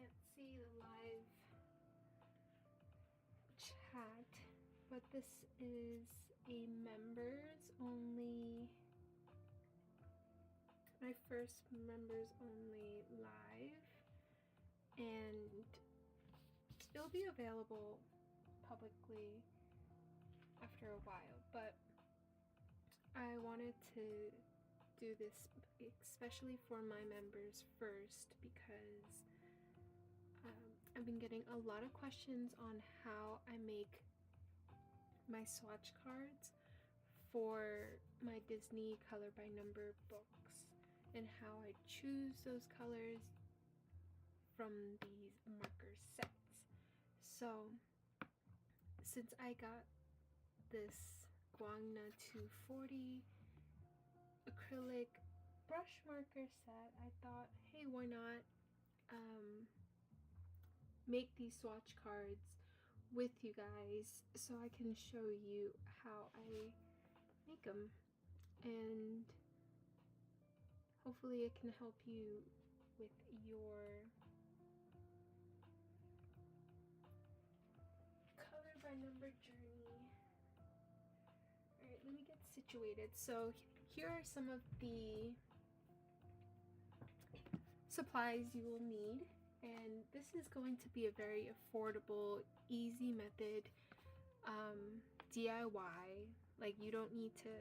can't see the live chat, but this is a members only, my first members only live, and it'll be available publicly after a while, but I wanted to do this especially for my members first because I've been getting a lot of questions on how I make my swatch cards for my Disney color by number books and how I choose those colors from these marker sets. So since I got this Guangna 240 acrylic brush marker set, I thought, hey, why not make these swatch cards with you guys so I can show you how I make them, and hopefully it can help you with your color by number journey. Alright, let me get situated. So here are some of the supplies you will need, and this is going to be a very affordable, easy method, DIY. Like, you don't need to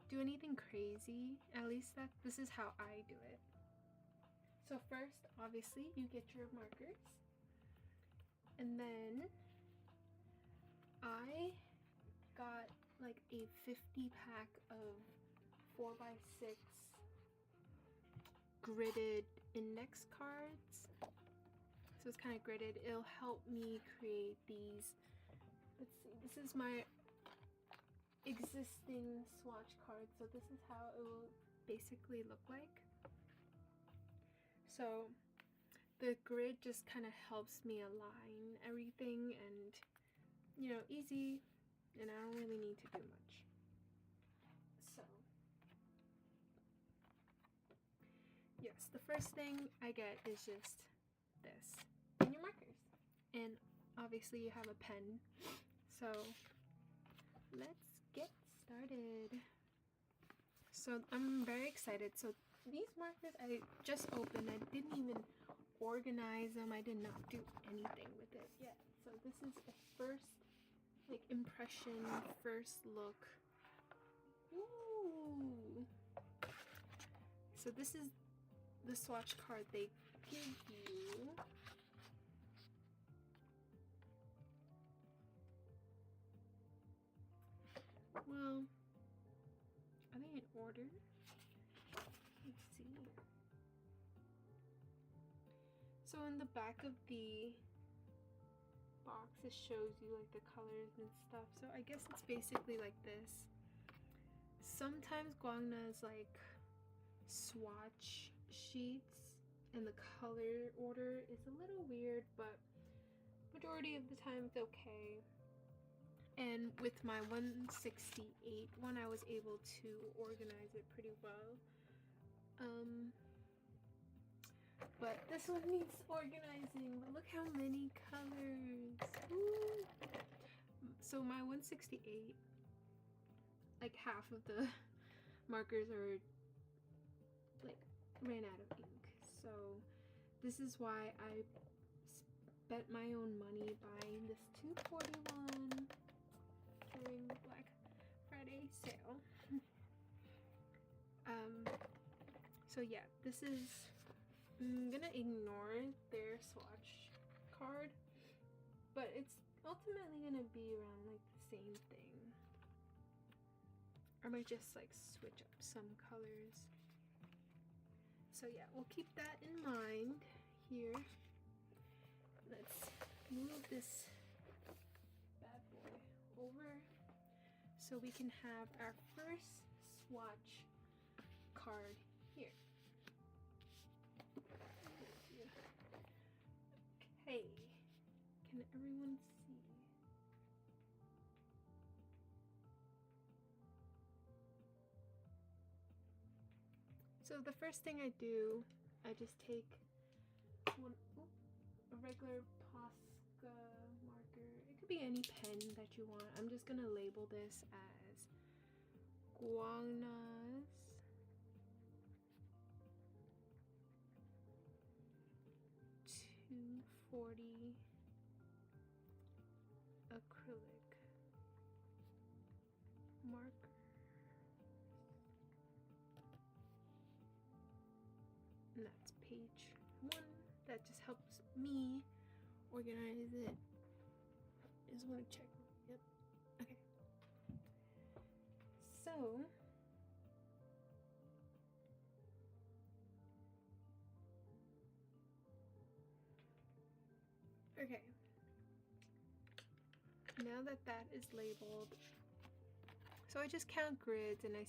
do anything crazy. At least this is how I do it. So first, obviously, you get your markers, and then I got like a 50 pack of 4x6 gridded index cards. So it's kind of gridded. It'll help me create these. Let's see, this is my existing swatch card, so this is how it will basically look like. So the grid just kind of helps me align everything, and you know, easy, and I don't really need to do much. So yes, the first thing I get is just this and your markers, and obviously you have a pen. So let's get started. So I'm very excited. So these markers I just opened. I didn't even organize them. I did not do anything with it yet. So this is the first like impression, first look. Ooh. So this is the swatch card they give you. Well, are they in order? Let's see. So in the back of the box, it shows you like the colors and stuff. So I guess it's basically like this. Sometimes Guangna is like swatch sheets and the color order is a little weird, but majority of the time it's okay. And with my 168 one, I was able to organize it pretty well. But this one needs organizing. But look how many colors. Woo! So my 168, like half of the markers are like ran out of ink. So this is why I spent my own money buying this 241 during the Black Friday sale. So yeah, this is, I'm gonna ignore their swatch card, but it's ultimately gonna be around like the same thing. I might just like switch up some colors. So yeah, we'll keep that in mind here. Let's move this bad boy over so we can have our first swatch card here. Okay, can everyone see? So the first thing I do, I just take a regular Posca marker. It could be any pen that you want. I'm just gonna label this as Guangna's 240 acrylic marker. And that's page 1. That just helps me organize it. I just want to check. Yep. Okay. So okay. Now that that is labeled, so I just count grids and I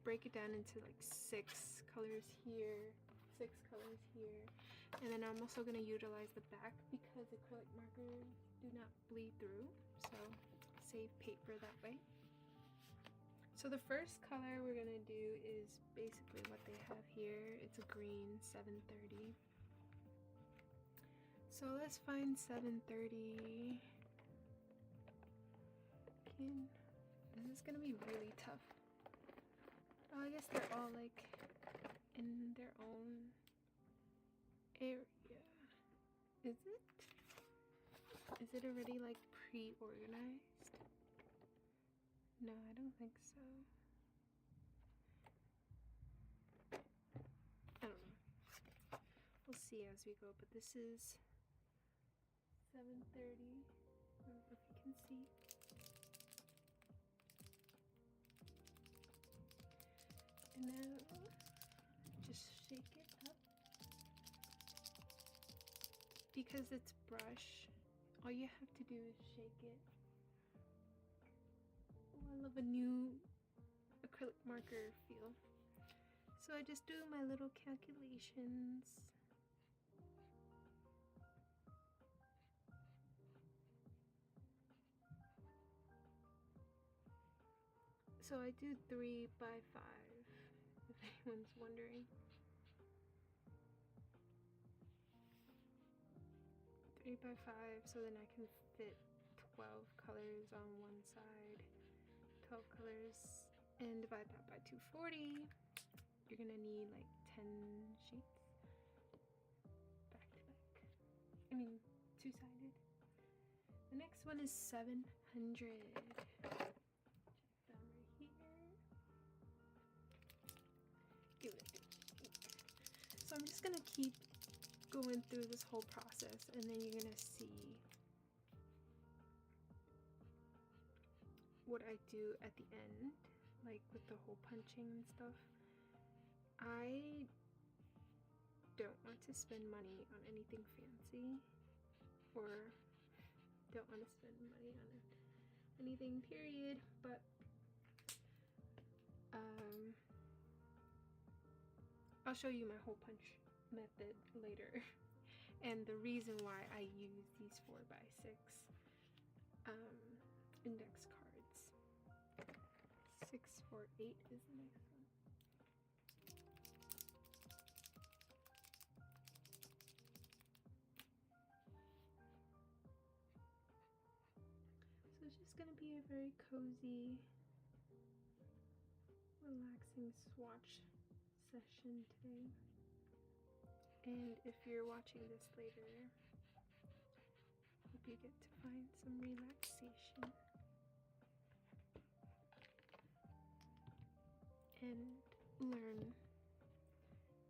break it down into like 6 colors here, 6 colors here, and then I'm also going to utilize the back because acrylic markers do not bleed through, so save paper that way. So the first color we're going to do is basically what they have here. It's a green 730. So let's find 730. This is gonna be really tough. Oh, I guess they're all like in their own area. Is it? Is it already like pre-organized? No, I don't think so. I don't know. We'll see as we go, but this is 730. I don't know if you can see. And now just shake it up. Because it's brush, all you have to do is shake it. Oh, I love a new acrylic marker feel. So I just do my little calculations. So I do 3 by 5, if anyone's wondering. 3 by 5, so then I can fit 12 colors on one side, 12 colors, and divide that by 240. You're gonna need like 10 sheets, back to back. I mean, 2-sided. The next one is 700. So I'm just gonna keep going through this whole process, and then you're gonna see what I do at the end, like with the hole punching and stuff. I don't want to spend money on anything fancy, or don't want to spend money on anything period, but I'll show you my hole punch method later and the reason why I use these 4x6 index cards. 648 is the next one. So it's just gonna be a very cozy, relaxing swatch session today. And if you're watching this later, hope you get to find some relaxation and learn.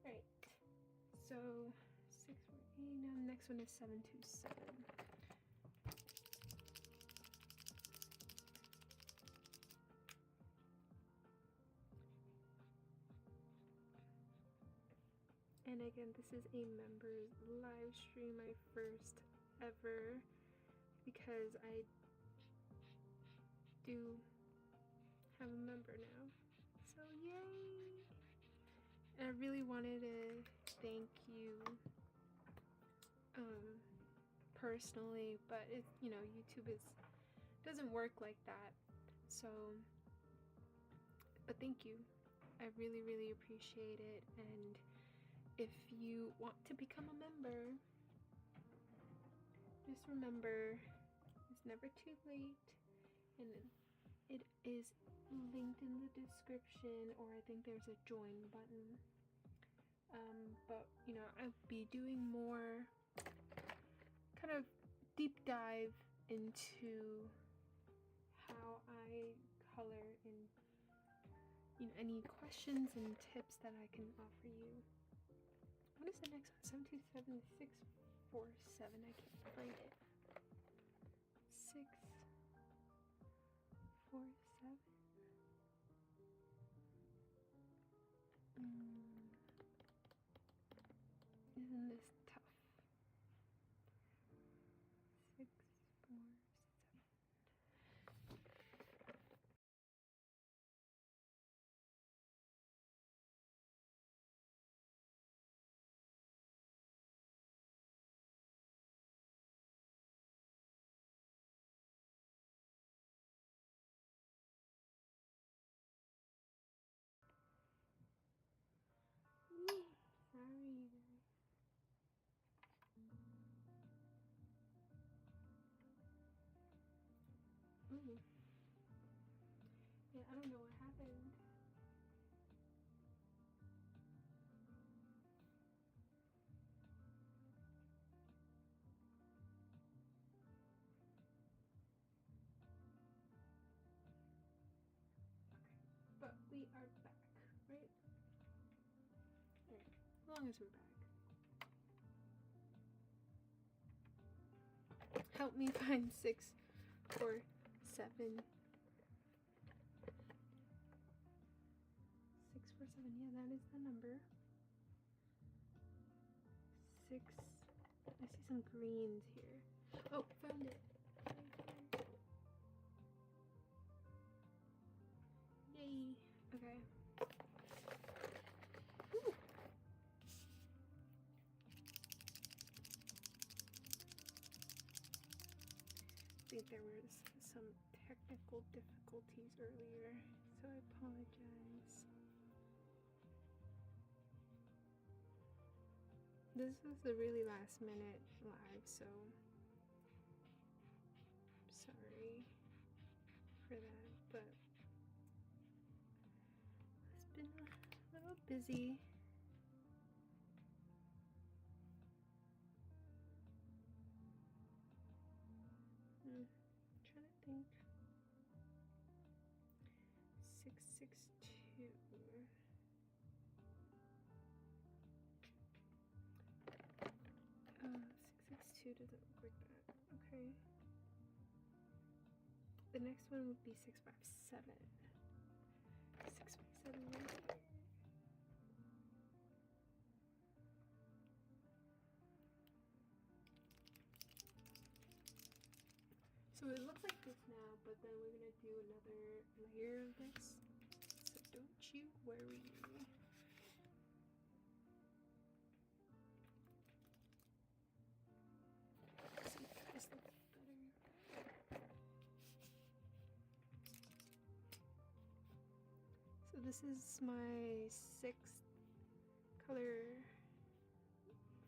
Right, so 648. Now the next one is 727. And again, this is a members live stream, my first ever, because I do have a member now. So yay! And I really wanted to thank you personally, but it, you know, YouTube doesn't work like that. So, but thank you. I really, really appreciate it, and if you want to become a member, just remember it's never too late, and it is linked in the description, or I think there's a join button. But you know, I'll be doing more kind of deep dive into how I color, and you know, any questions and tips that I can offer you. What is the next one? 727647. I can't find it. 647. Isn't this tough? 647. Sorry, you guys. Ooh. Yeah, I don't know what happened. Okay, but we are back, right? Alright, as long as we're back. Help me find 647. 647, yeah, that is the number. 6. I see some greens here. Oh, found it. Yay. Okay. Woo. I think there was some technical difficulties earlier, so I apologize. This was the really last minute live, so sorry for that, but it's been a little busy. I'm trying to think. 662. 662 doesn't look like that. Okay. The next one would be 657. 657 right here. So it looks like this now, but then we're gonna do another layer of this. So don't you worry. So you guys look better. So this is my 6th color.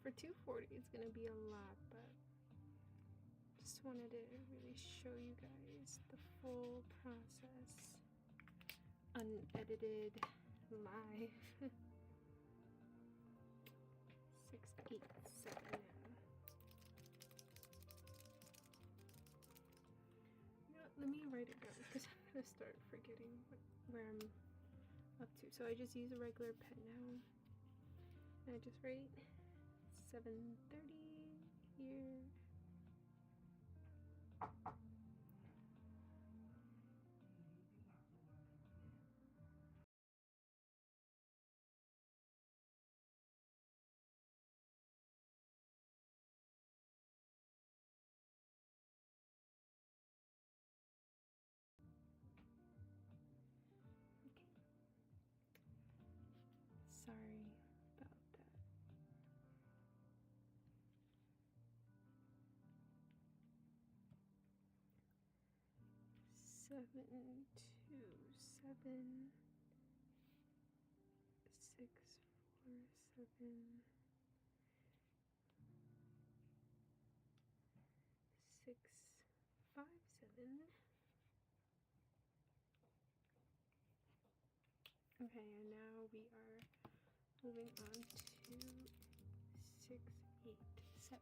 For 240, it's gonna be a lot, but just wanted to really show you guys the full process, unedited, live. 687 now. You know what, let me write it down because I'm gonna start forgetting where I'm up to. So I just use a regular pen now, and I just write 730 here. Okay. Sorry about that. Seven, 2, 7, 6, 4, Okay, and now we are moving on to 6, 8, 7.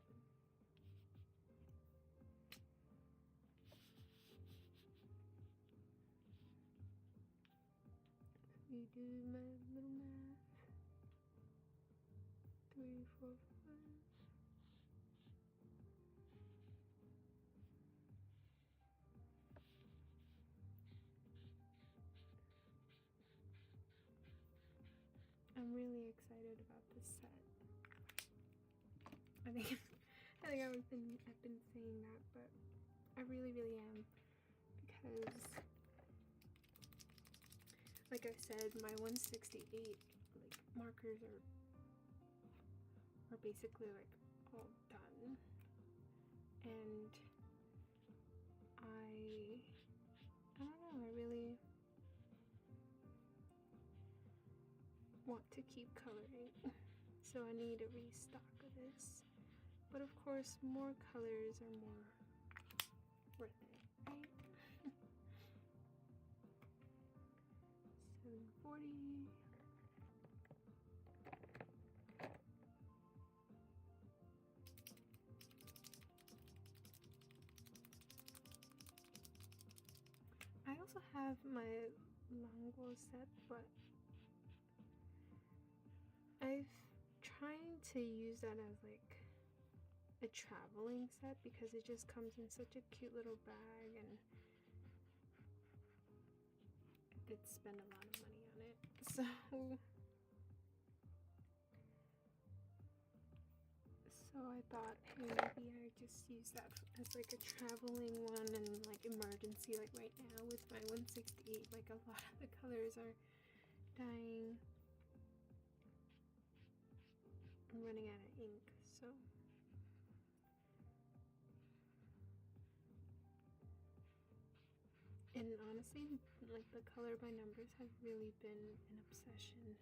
We do my little math. 3, 4, 5. I'm really excited about this set. I think I've been saying that, but I really am, because like I said, my 168 like markers are basically like all done, and I don't know, I really want to keep coloring, so I need a restock of this. But of course, more colors are more worth it, right? 740. I also have my Longo set, but I've trying to use that as like a traveling set, because it just comes in such a cute little bag, and I did spend a lot of money on it, so I thought maybe I just use that as like a traveling one, and like emergency, like right now with my 168, like a lot of the colors are dying. I'm running out of ink, so and honestly, like the color by numbers has really been an obsession.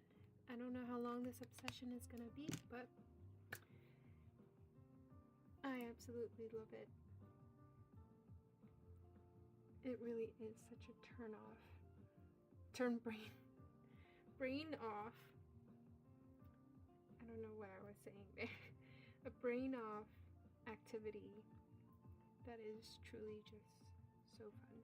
I don't know how long this obsession is gonna be, but I absolutely love it. It really is such a turn brain off. I don't know what I was saying there. A brain off activity that is truly just so fun.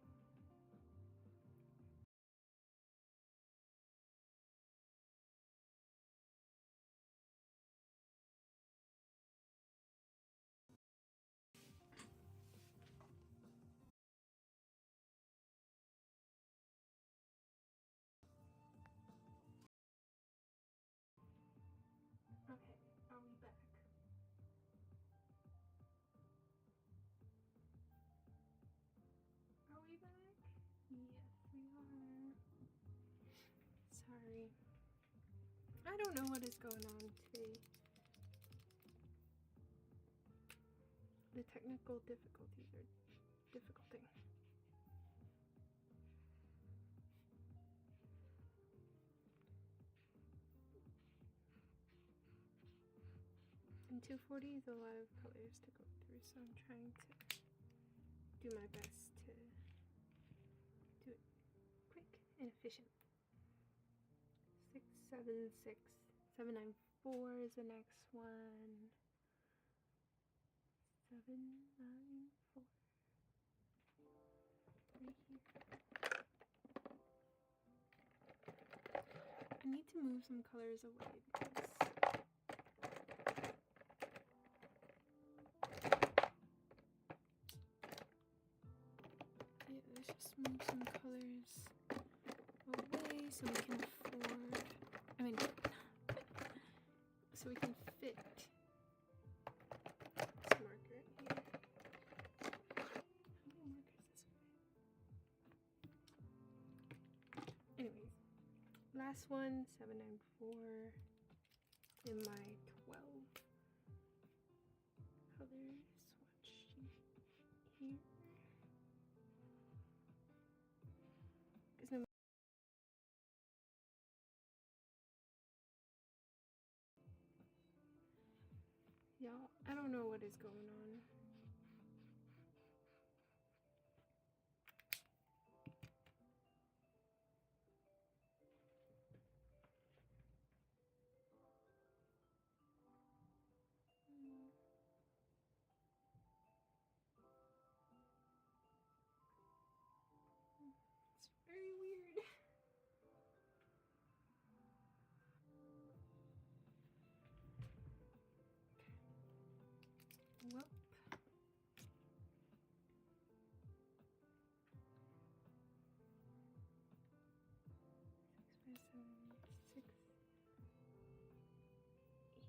Okay, are we back? Are we back? Yes, we are. Sorry. I don't know what is going on today. The technical difficulties are difficulting. And 240 is a lot of colors to go through, so I'm trying to do my best to do it quick and efficient. 676, 794 is the next one. 794. Right here. I need to move some colors away because let's just move some colors away so we can so we can fit this marker here. How many markers does it fit? Anyways, last one, 794 in my 12 color swatch here. Because no, Y'all, I don't know what is going on. It's very weird. Well, 6 by 7, 6,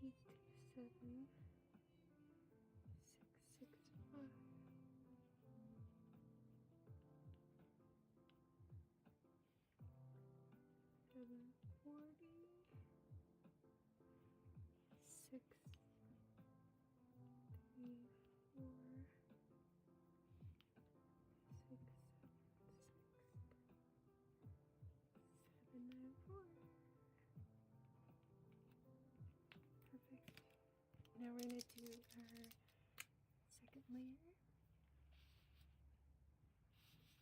8, 7, 6, 6, 5. 740, 6, 3, 4, 6, 7, 9, 4. Perfect. Now we're gonna do our second layer.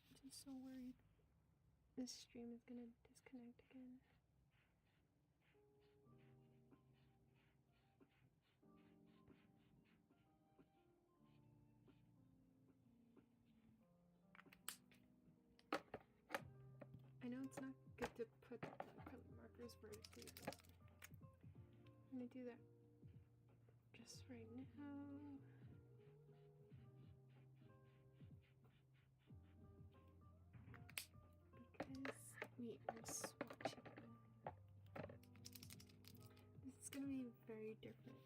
I'm just so worried this stream is gonna disconnect again. I know it's not good to put the color markers vertically, but I'm gonna do that just right now. Because we are swatching. This is gonna be a very different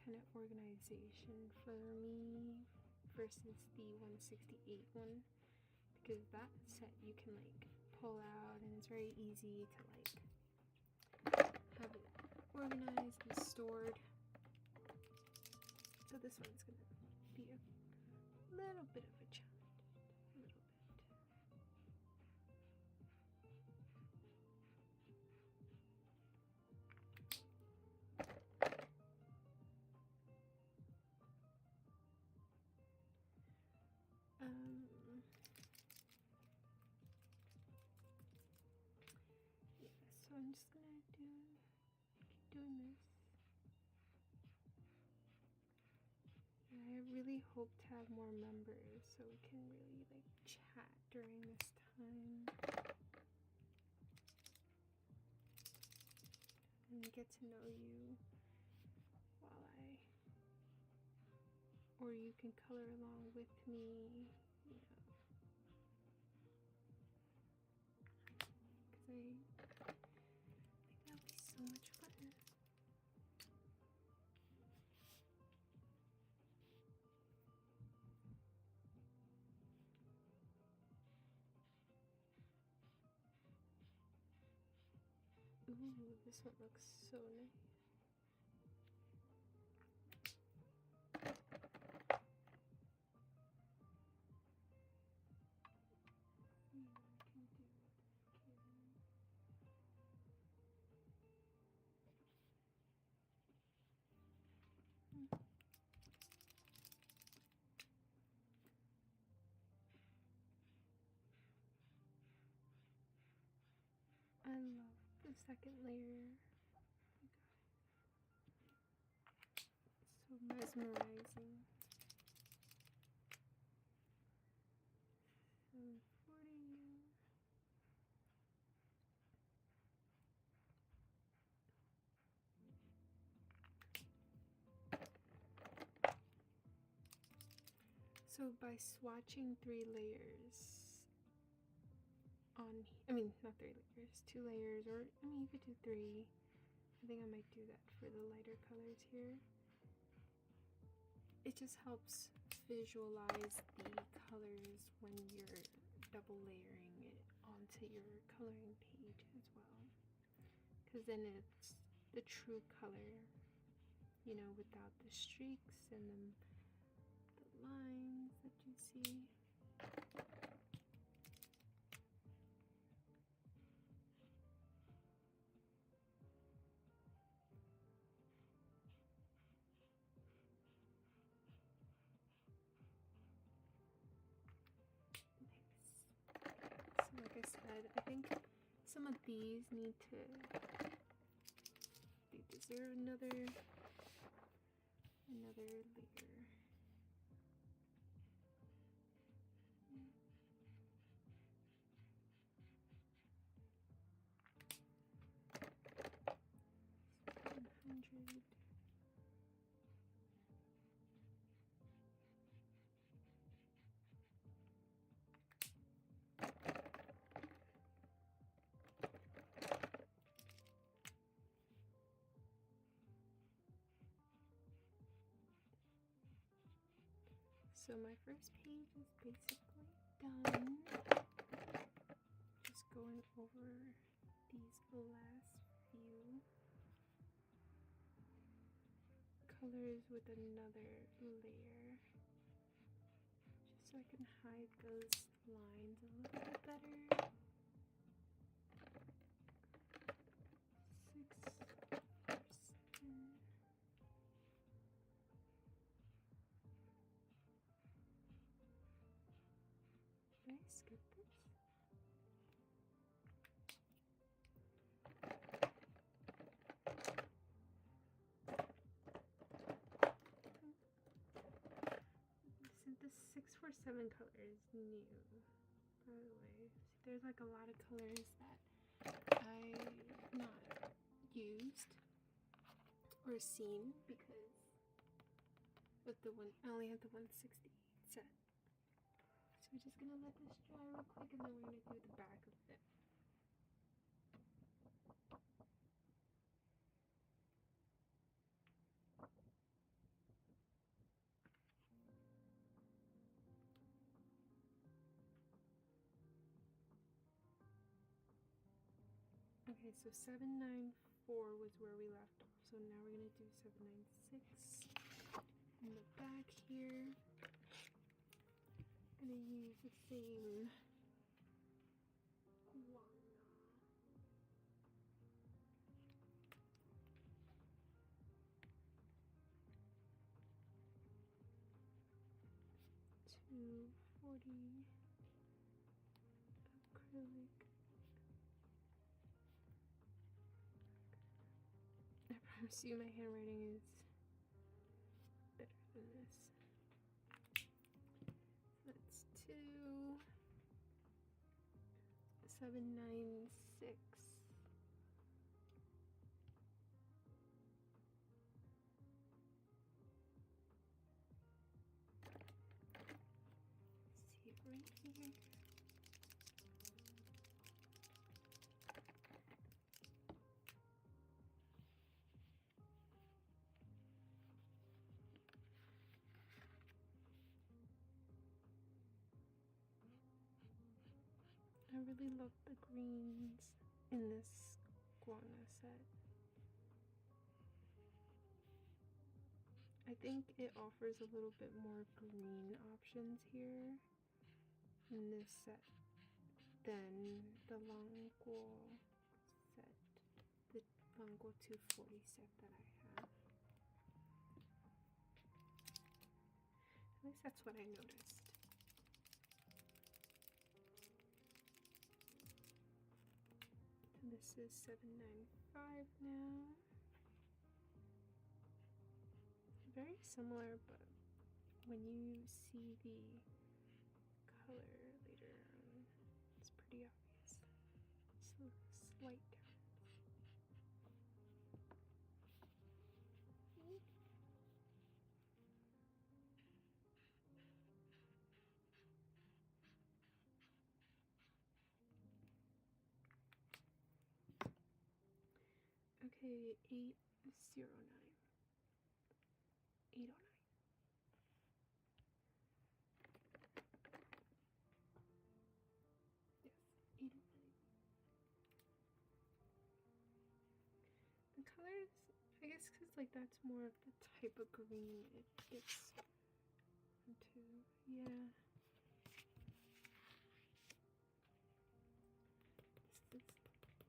kind of organization for me versus the 168 one, because that set you can like pull out and it's very easy to like have it organized and stored. So this one's gonna be a little bit of a challenge, a little bit. Yeah, so I'm just gonna keep doing this. And I really hope to have more members so we can really like chat during this time and get to know you while or you can color along with me, you know, because I think that'll be so much fun. Ooh, this one looks so nice. See what I can do with this camera. I love the second layer. It's so mesmerizing. 740. So by swatching 3 layers on, not 3 layers, 2 layers, or you could do 3. I think I might do that for the lighter colors here. It just helps visualize the colors when you're double layering it onto your coloring page as well, because then it's the true color, you know, without the streaks and the lines that you see. said, I think some of these they deserve another layer. So my first page is basically done. Just going over these last few colors with another layer, just so I can hide those lines a little bit better. 6%. Did I skip this? This 647 color is new, by the way. There's like a lot of colors that I've not used or seen because of I only have the 160 set. So we're just gonna let this dry real quick and then we're gonna do the back of it. Okay, so 794 was where we left off. So now we're gonna do 796 in the back here. I'm gonna use the same Guangna. $240 acrylic. I promise you my handwriting is better than this. So that's 796. See it right here. I really love the greens in this Guangna set. I think it offers a little bit more green options here in this set than the Langguo set, the Langguo 240 set that I have. At least that's what I noticed. This is 795 now. Very similar, but when you see the color later on, it's pretty obvious. Just a slight difference. Okay, 809. 809. Yes, 809. The colors, I guess, because like that's more of the type of green it gets into. Yeah.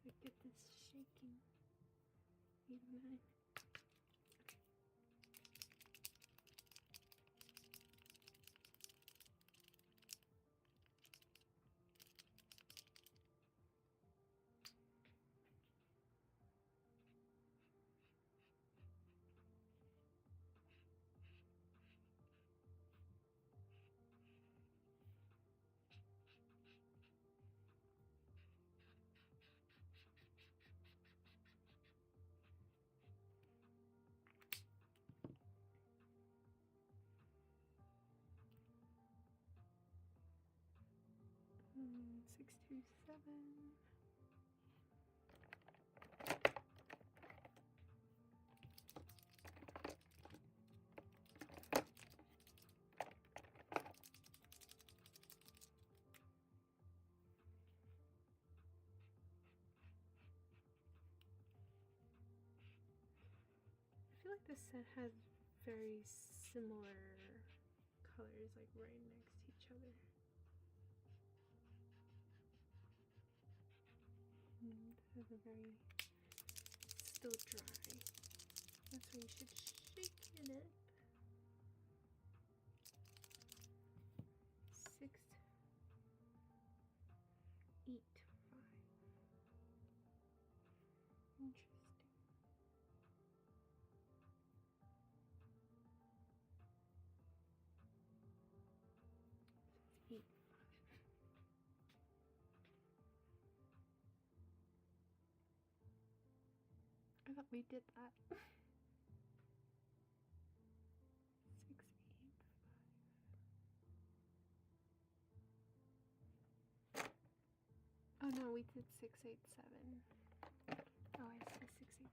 I get this shaking. 809. 627. I feel like this set has very similar colors, like right next to each other. And it has a very still dry. That's why you should shake it up. 6, 8, 5. Interesting. It's 8, 5. I thought we did that. 6, 8, 5. Oh no, we did 6, 8, 7. Oh, I see 6, 8.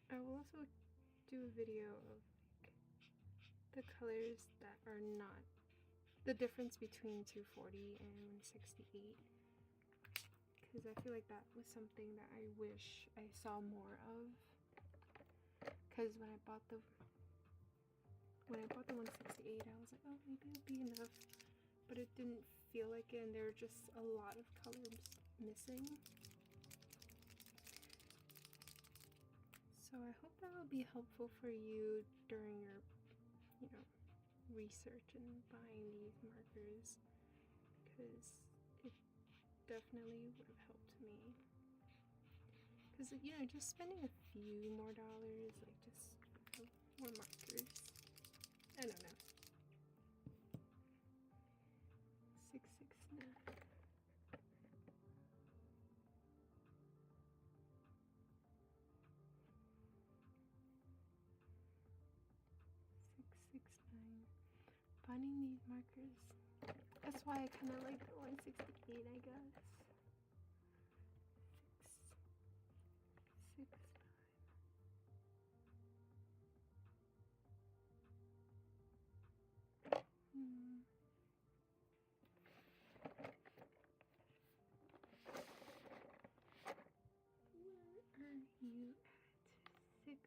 I will also do a video of like the colors that are not the difference between 240 and 168, because I feel like that was something that I wish I saw more of, because when I bought the 168 I was like, oh, maybe it'll be enough, but it didn't feel like it, and there were just a lot of colors missing. So I hope that will be helpful for you during your, research and buying these markers, because it definitely would have helped me. Because, just spending a few more dollars, like just more markers, I don't know. 669. 669. Finding these markers. That's why I kind of like the 168, I guess. 6, 6, 9. Where are you at? 6,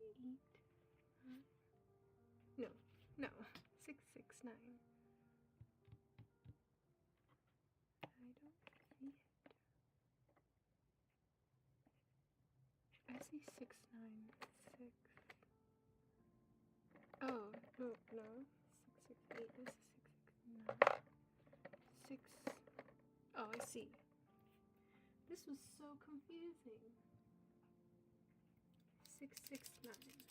8, 9. No, 669. I don't see it. I see 696. Oh, no. 668. This is 669. 6. Oh, I see. This was so confusing. 669. Just right.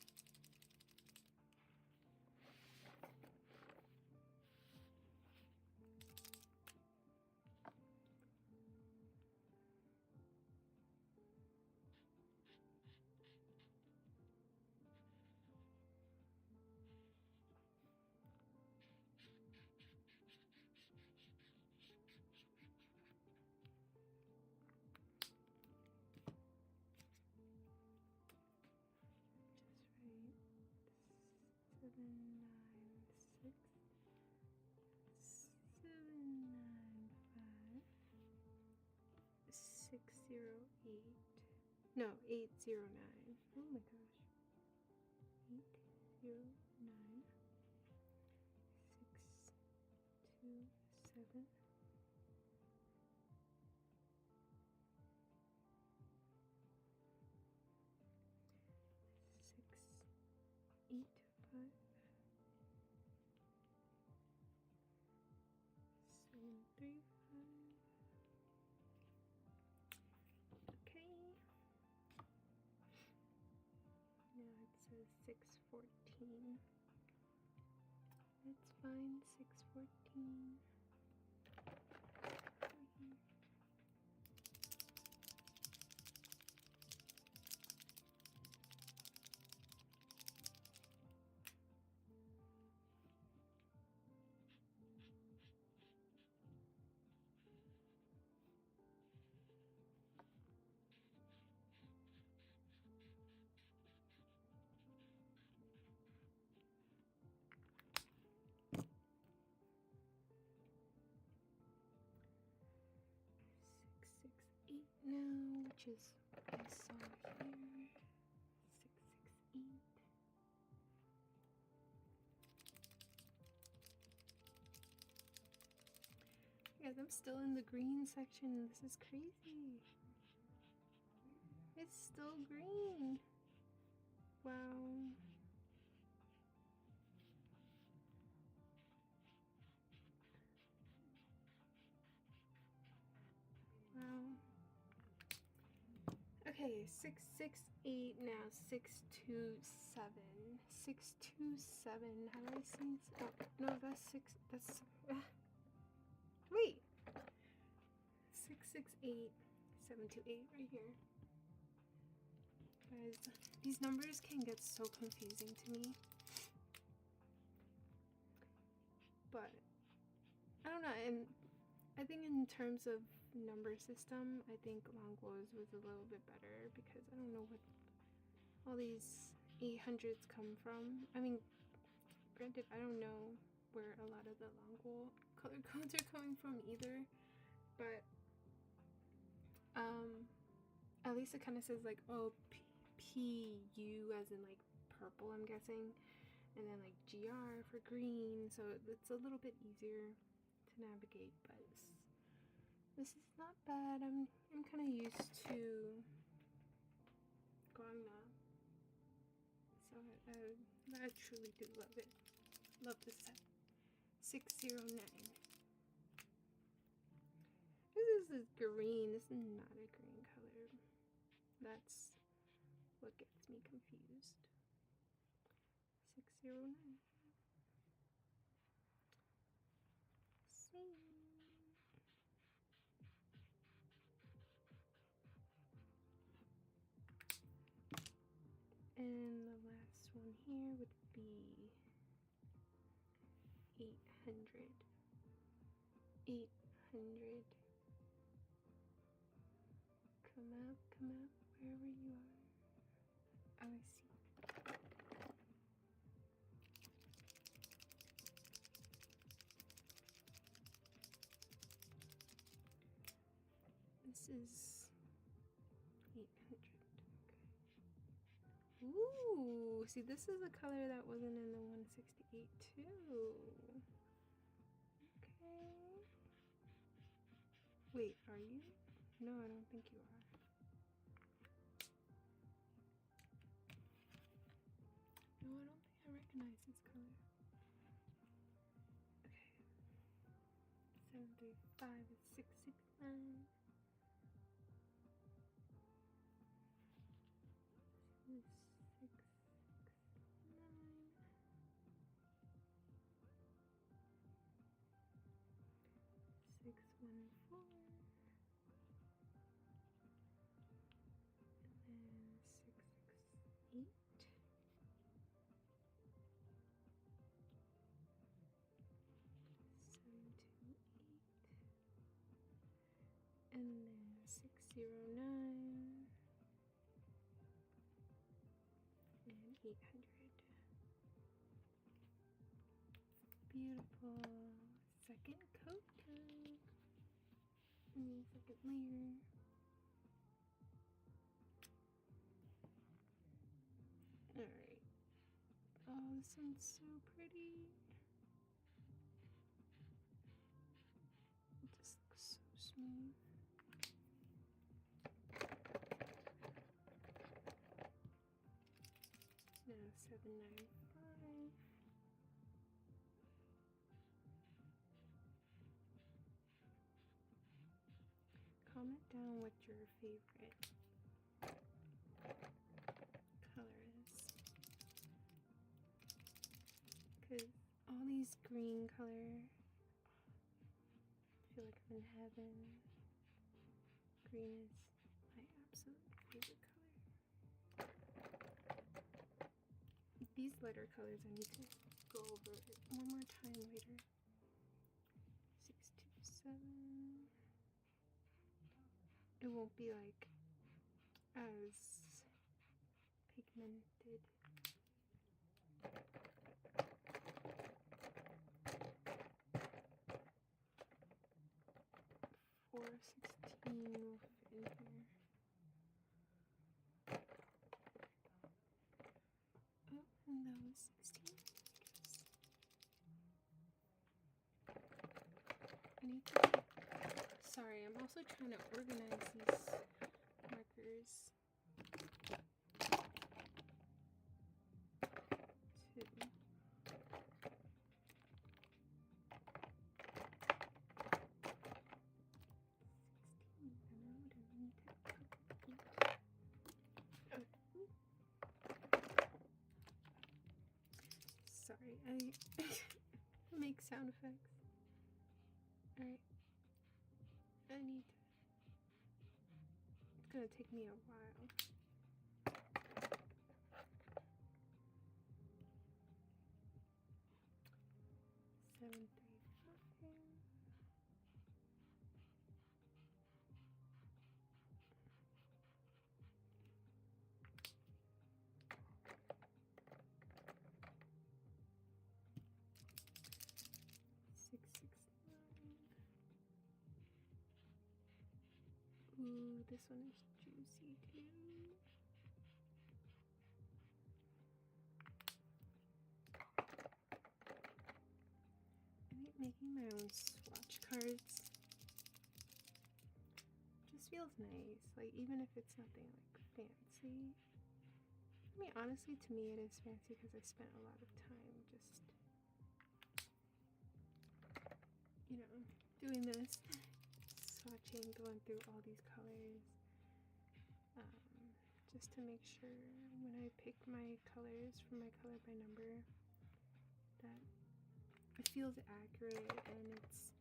796. 795. 608. No, 809. Oh my gosh. 809. 627. 685. 735. Okay. Now it says 614. That's fine. 614. Now, which is what I saw here. 668. Guys, I'm still in the green section. This is crazy. It's still green. Wow. Wow. Okay, 668 now, 627. 627. How do I see? Oh, no, that's 6. That's. Wait! 668, 728 right here. Guys, these numbers can get so confusing to me. But, I don't know, and I think in terms of number system, I think Langlois was a little bit better because I don't know what all these 800s come from. I mean, granted, I don't know where a lot of the Langlois color codes are coming from either, but at least it kind of says like, oh, PU as in like purple, I'm guessing, and then like GR for green, so it's a little bit easier to navigate. But this is not bad. I'm kind of used to Guangna, so I truly do love it. Love this set. 609. This is green. This is not a green color. That's what gets me confused. 609. See. And the last one here would be 800. 800. Come out, wherever you are. Oh, I see. This is 800. Okay. Ooh, see, this is a color that wasn't in the 168 too. Okay. Wait, are you? No, I don't think you are. No, I don't think I recognize this color. Okay. 735 is 669. This is 669. 614. And then 668. 728. And then 609. And 800. Beautiful. Second coat. And second layer. Alright. Oh, this one's so pretty. It just looks so smooth. Now 795. Comment down what your favorite color is, because all these This green color. I feel like I'm in heaven. Green is my absolute favorite color. These lighter colors I need to go over one more time later. 627. It won't be like as pigmented. 416 will fit in here. Oh, and that was 16, I need to, sorry, I'm also trying to organize these markers too. Sorry, I make sound effects. Alright. It's gonna take me a while. 735. Ooh, this one is juicy too. I think making my own swatch cards just feels nice, like even if it's nothing like fancy. I mean, honestly, to me it is fancy because I spent a lot of time just, you know, doing this. Swatching, going through all these colors, just to make sure when I pick my colors from my color by number that it feels accurate and it's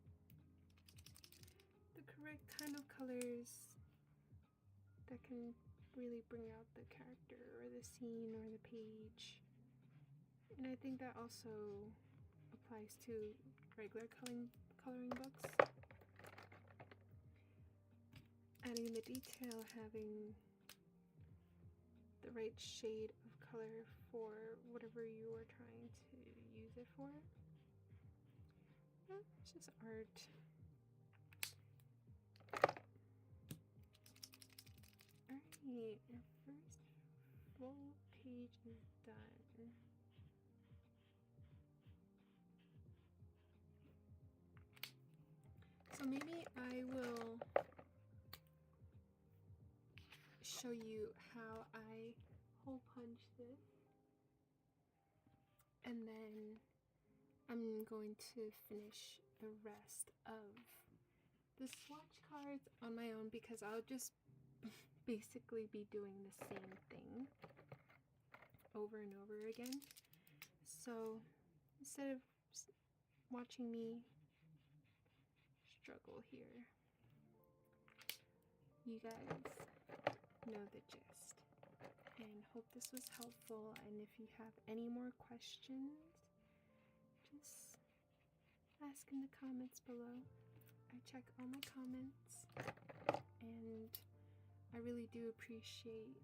the correct kind of colors that can really bring out the character or the scene or the page. And I think that also applies to regular coloring books. Adding the detail, having the right shade of color for whatever you are trying to use it for. Yeah, it's just art. Alright, our first full page is done. So maybe I will show you how I hole punch this, and then I'm going to finish the rest of the swatch cards on my own because I'll just basically be doing the same thing over and over again. So instead of watching me struggle here, you guys know the gist. And hope this was helpful, and if you have any more questions, just ask in the comments below. I check all my comments, and I really do appreciate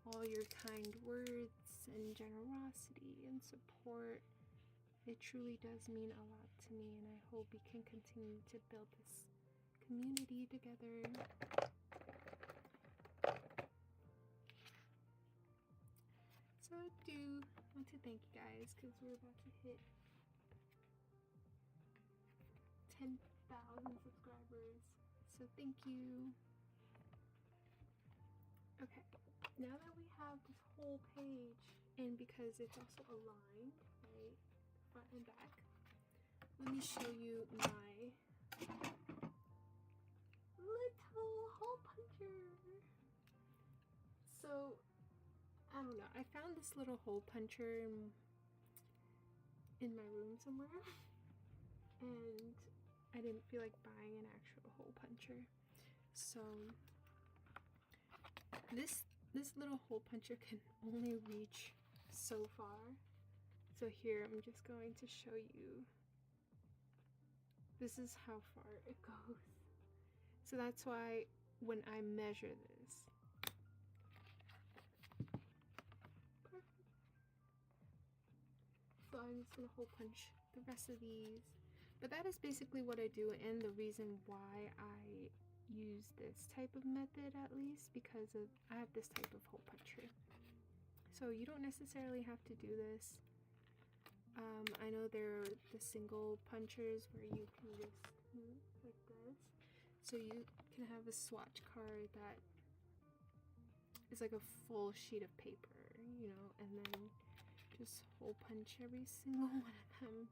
all your kind words and generosity and support. It truly does mean a lot to me, and I hope we can continue to build this community together. So I do want to thank you guys because we're about to hit 10,000 subscribers. So thank you. Okay, now that we have this whole page, and because it's also aligned, right, front and back, let me show you my little hole puncher. So I don't know, I found this little hole puncher in my room somewhere, and I didn't feel like buying an actual hole puncher. So this little hole puncher can only reach so far. So here I'm just going to show you. This is how far it goes. So that's why when I measure this, perfect. So I'm just gonna hole punch the rest of these. But that is basically what I do, and the reason why I use this type of method, at least, because I have this type of hole puncher. So you don't necessarily have to do this. I know there are the single punchers where you can just move like this. So you can have a swatch card that is like a full sheet of paper, you know, and then just hole punch every single one of them.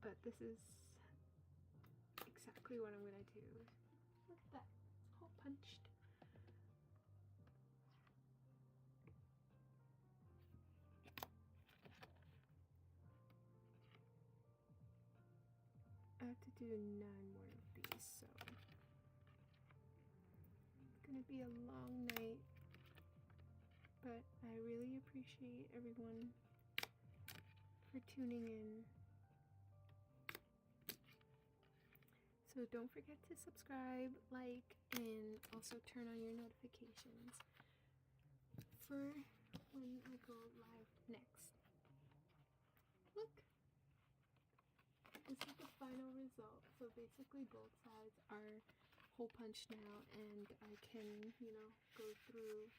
But this is exactly what I'm gonna do. Look at that, it's hole punched. I have to do 9 more of these, so it's gonna be a long night, but I really appreciate everyone for tuning in. So don't forget to subscribe, like, and also turn on your notifications for when I go live next. Look! This is the final result. So basically both sides are hole punched now, and I can, you know, go through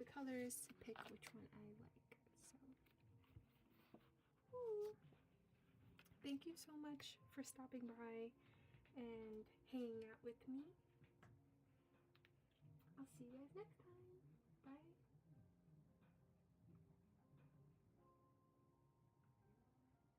the colors to pick which one I like. So, ooh. Thank you so much for stopping by and hanging out with me. I'll see you guys next time. Bye.